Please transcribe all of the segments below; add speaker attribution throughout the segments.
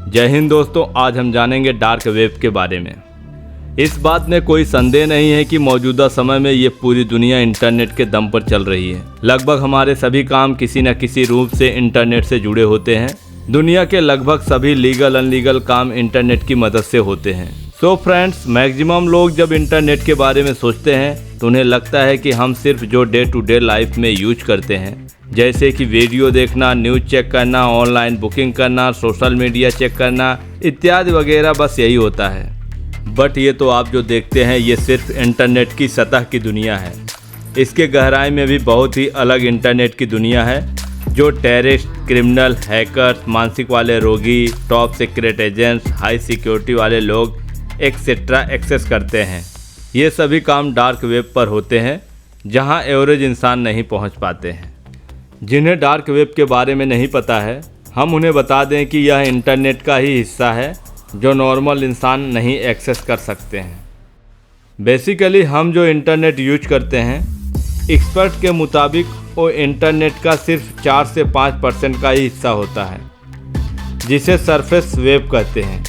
Speaker 1: जय हिंद दोस्तों, आज हम जानेंगे डार्क वेब के बारे में। इस बात में कोई संदेह नहीं है कि मौजूदा समय में ये पूरी दुनिया इंटरनेट के दम पर चल रही है। लगभग हमारे सभी काम किसी न किसी रूप से इंटरनेट से जुड़े होते हैं। दुनिया के लगभग सभी लीगल अनलीगल काम इंटरनेट की मदद से होते हैं। सो फ्रेंड्स, मैक्सिमम लोग जब इंटरनेट के बारे में सोचते हैं तो उन्हें लगता है कि हम सिर्फ जो डे टू डे लाइफ में यूज करते हैं, जैसे कि वीडियो देखना, न्यूज़ चेक करना, ऑनलाइन बुकिंग करना, सोशल मीडिया चेक करना इत्यादि वगैरह, बस यही होता है। बट ये तो आप जो देखते हैं ये सिर्फ इंटरनेट की सतह की दुनिया है। इसके गहराई में भी बहुत ही अलग इंटरनेट की दुनिया है, जो टेररिस्ट, क्रिमिनल, हैकर्स, मानसिक वाले रोगी, top secret agents, high security वाले लोग एक्सेट्रा एक्सेस करते हैं। ये सभी काम डार्क वेब पर होते हैं, जहां एवरेज इंसान नहीं पहुंच पाते हैं। जिन्हें डार्क वेब के बारे में नहीं पता है, हम उन्हें बता दें कि यह इंटरनेट का ही हिस्सा है जो नॉर्मल इंसान नहीं एक्सेस कर सकते हैं। बेसिकली हम जो इंटरनेट यूज करते हैं, एक्सपर्ट के मुताबिक वो इंटरनेट का सिर्फ 4 से 5% का ही हिस्सा होता है, जिसे सरफेस वेब कहते हैं।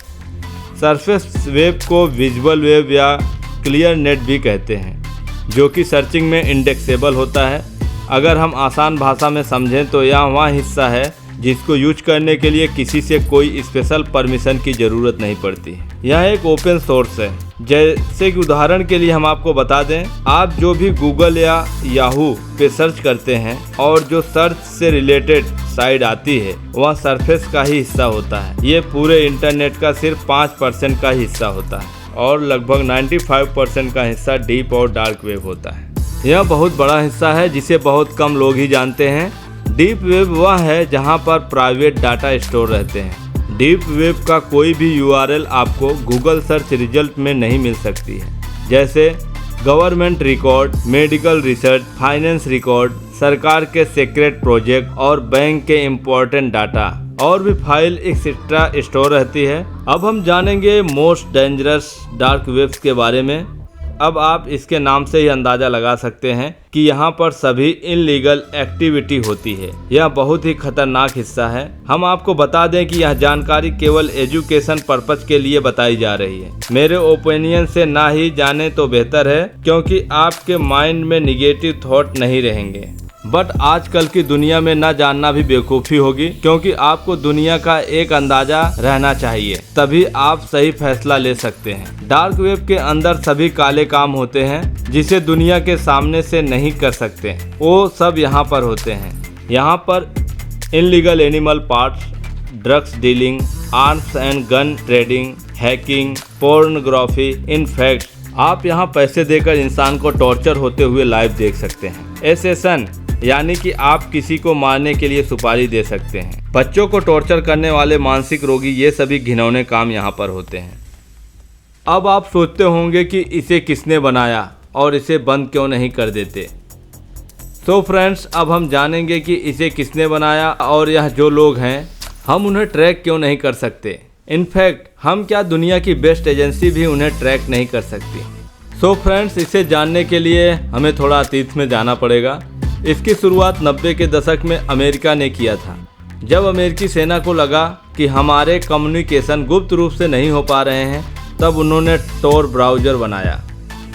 Speaker 1: सरफेस वेब को विजुअल वेब या क्लियर नेट भी कहते हैं, जो कि सर्चिंग में इंडेक्सेबल होता है। अगर हम आसान भाषा में समझें तो यह वह हिस्सा है जिसको यूज करने के लिए किसी से कोई स्पेशल परमिशन की ज़रूरत नहीं पड़ती। यह एक ओपन सोर्स है। जैसे कि उदाहरण के लिए हम आपको बता दें, आप जो भी गूगल या याहू पे सर्च करते हैं और जो सर्च से रिलेटेड साइट आती है, वह सरफेस का ही हिस्सा होता है। ये पूरे इंटरनेट का सिर्फ 5% का हिस्सा होता है और लगभग 95% का हिस्सा डीप और डार्क वेब होता है। यह बहुत बड़ा हिस्सा है जिसे बहुत कम लोग ही जानते हैं। डीप वेब वह है जहां पर प्राइवेट डाटा स्टोर रहते हैं। डीप वेब का कोई भी यूआरएल आपको गूगल सर्च रिजल्ट में नहीं मिल सकती है, जैसे government record, medical research, finance record, सरकार के सीक्रेट प्रोजेक्ट और बैंक के इम्पोर्टेंट डाटा और भी फाइल एक्सेट्रा स्टोर रहती है। अब हम जानेंगे मोस्ट डेंजरस डार्क वेब्स के बारे में। अब आप इसके नाम से ही अंदाज़ा लगा सकते हैं कि यहाँ पर सभी इनलीगल एक्टिविटी होती है। यह बहुत ही खतरनाक हिस्सा है। हम आपको बता दें कि यह जानकारी केवल एजुकेशन पर्पज के लिए बताई जा रही है। मेरे ओपिनियन से ना ही जाने तो बेहतर है, क्योंकि आपके माइंड में निगेटिव थॉट नहीं रहेंगे। बट आजकल की दुनिया में ना जानना भी बेवकूफ़ी होगी, क्योंकि आपको दुनिया का एक अंदाजा रहना चाहिए, तभी आप सही फैसला ले सकते हैं। डार्क वेब के अंदर सभी काले काम होते हैं जिसे दुनिया के सामने से नहीं कर सकते, वो सब यहाँ पर होते हैं। यहाँ पर illegal animal parts, drugs dealing, arms and gun trading, hacking, pornography. In fact आप यहाँ पैसे देकर इंसान को टॉर्चर होते हुए लाइव देख सकते हैं। एसेसन यानी कि आप किसी को मारने के लिए सुपारी दे सकते हैं। बच्चों को टॉर्चर करने वाले मानसिक रोगी, ये सभी घिनौने काम यहाँ पर होते हैं। अब आप सोचते होंगे कि इसे किसने बनाया और इसे बंद क्यों नहीं कर देते। सो फ्रेंड्स, अब हम जानेंगे कि इसे किसने बनाया और यह जो लोग हैं, हम उन्हें ट्रैक क्यों नहीं कर सकते। इनफैक्ट हम क्या दुनिया की बेस्ट एजेंसी भी उन्हें ट्रैक नहीं कर सकती। सो फ्रेंड्स, इसे जानने के लिए हमें थोड़ा अतीत में जाना पड़ेगा। इसकी शुरुआत 90 के दशक में अमेरिका ने किया था। जब अमेरिकी सेना को लगा कि हमारे कम्युनिकेशन गुप्त रूप से नहीं हो पा रहे हैं, तब उन्होंने टोर ब्राउज़र बनाया।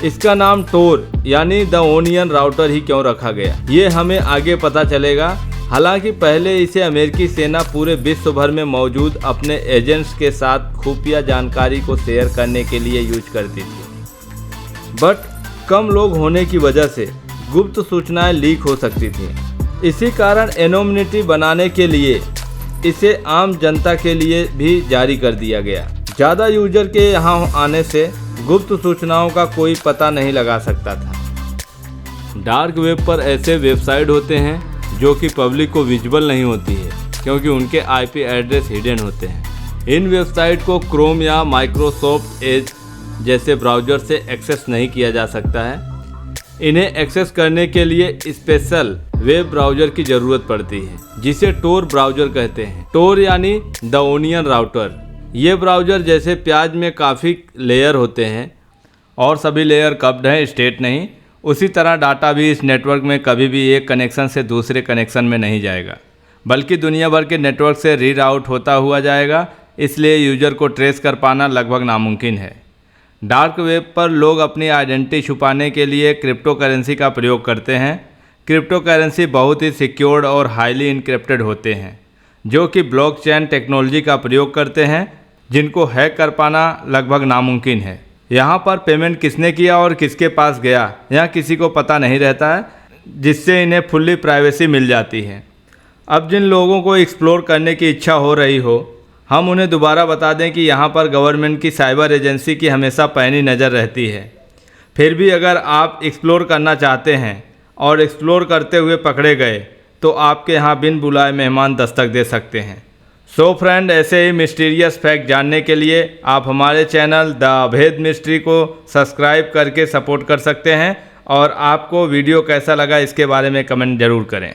Speaker 1: इसका नाम टोर यानी द ओनियन राउटर ही क्यों रखा गया, ये हमें आगे पता चलेगा। हालांकि पहले इसे अमेरिकी सेना पूरे विश्व भर में मौजूद अपने एजेंट्स के साथ खुफिया जानकारी को शेयर करने के लिए यूज करती थी। बट कम लोग होने की वजह से गुप्त सूचनाएं लीक हो सकती थी। इसी कारण एनोनिमिटी बनाने के लिए इसे आम जनता के लिए भी जारी कर दिया गया। ज़्यादा यूजर के यहाँ आने से गुप्त सूचनाओं का कोई पता नहीं लगा सकता था। डार्क वेब पर ऐसे वेबसाइट होते हैं जो कि पब्लिक को विजिबल नहीं होती है, क्योंकि उनके आईपी एड्रेस हिडन होते हैं। इन वेबसाइट को क्रोम या माइक्रोसॉफ्ट एज जैसे ब्राउज़र से एक्सेस नहीं किया जा सकता है। इन्हें एक्सेस करने के लिए स्पेशल वेब ब्राउज़र की ज़रूरत पड़ती है, जिसे टोर ब्राउज़र कहते हैं। टोर यानी द ओनियन राउटर। ये ब्राउज़र जैसे प्याज में काफ़ी लेयर होते हैं और सभी लेयर कप्ड हैं, स्टेट नहीं, उसी तरह डाटा भी इस नेटवर्क में कभी भी एक कनेक्शन से दूसरे कनेक्शन में नहीं जाएगा, बल्कि दुनिया भर के नेटवर्क से रीड आउट होता हुआ जाएगा। इसलिए यूज़र को ट्रेस कर पाना लगभग नामुमकिन है। डार्क वेब पर लोग अपनी आइडेंटिटी छुपाने के लिए क्रिप्टो करेंसी का प्रयोग करते हैं। क्रिप्टो करेंसी बहुत ही सिक्योर्ड और हाईली इनक्रिप्टेड होते हैं, जो कि ब्लॉकचेन टेक्नोलॉजी का प्रयोग करते हैं, जिनको हैक कर पाना लगभग नामुमकिन है। यहाँ पर पेमेंट किसने किया और किसके पास गया, यह किसी को पता नहीं रहता है, जिससे इन्हें फुल्ली प्राइवेसी मिल जाती है। अब जिन लोगों को एक्सप्लोर करने की इच्छा हो रही हो, हम उन्हें दोबारा बता दें कि यहाँ पर गवर्नमेंट की साइबर एजेंसी की हमेशा पैनी नज़र रहती है। फिर भी अगर आप एक्सप्लोर करना चाहते हैं और एक्सप्लोर करते हुए पकड़े गए तो आपके यहाँ बिन बुलाए मेहमान दस्तक दे सकते हैं। सो फ्रेंड, ऐसे ही मिस्टीरियस फैक्ट जानने के लिए आप हमारे चैनल द अभेद मिस्ट्री को सब्सक्राइब करके सपोर्ट कर सकते हैं। और आपको वीडियो कैसा लगा इसके बारे में कमेंट ज़रूर करें।